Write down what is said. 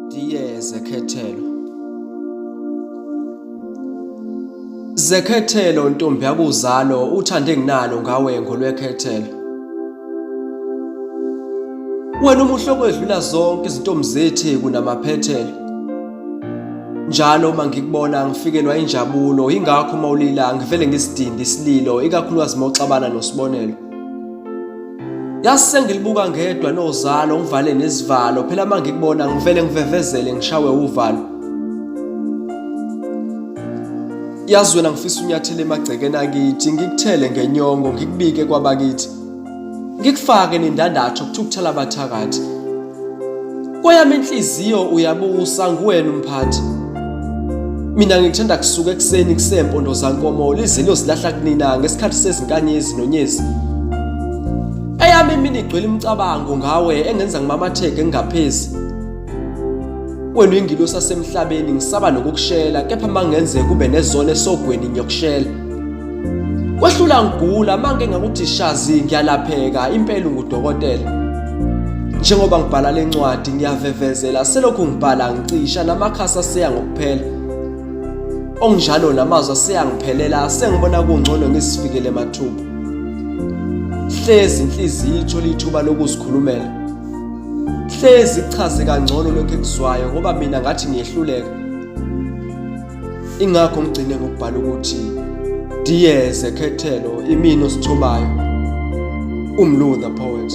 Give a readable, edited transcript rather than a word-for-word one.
Diye Zekhethelo. Zekhethelo ntombi yakuzalo uthande nginalo ngawe ngolwekhethelo. Wena umuhle kwedlula zonke izintombi zethu kunamaphethelo. Njalo uma ngikubona ngifikelwa injabulo ingakho mawulila ngivele ngisidindi isililo ikakhulukazi mawuxabana noSibonelo. Yase ngilibuka ngedwa nozalo ngivale nezivalo phela mangikubona ngivele ngivevezele ngishawe uvalo. Yazi wena ngifisa unyathele emagcekeni akithi ngikuthele ngenyongo ngikubike kwabakithi. Ngikufake nendandatho kuthukuthala abathakathi. Kweyami inhliziyo uyabusa nguwena umphathi. Mina ngithanda kusuka ekseni kusempondo zankomo lizilo zilahla kunina ngesikhathi sezinkanyezi nonyezi. Eyami imini igcwele imicabango ngawe engenza ngimamatheke ngingaphezi. Wena uyingilo sasemhlabeni ngisaba nokukushela kepha mangenze kube nezone esogweni ngiyokushela. Kwehlula ngigula mange ngakuthi shazi ngiyalapheka impela ngudokotela. Njengoba ngibhala lencwadi ngiyavevezela selokhu ngibhala ngicisha namakhasi aseya ngokuphela. Ongjalo namazwi aseyangiphelela sengibona kungcono ngisifikele emathuba. Hlezi inhliziyo ithola ithuba lokuzikhulumela. Hlezi ichaze kangcono lokho ekuzwayo ngoba mina ngathi ngiyehluleka. Ingakho ngigcine ngokubhala ukuthi Diye Zekhethelo imini osithobayo. Umlu the poet.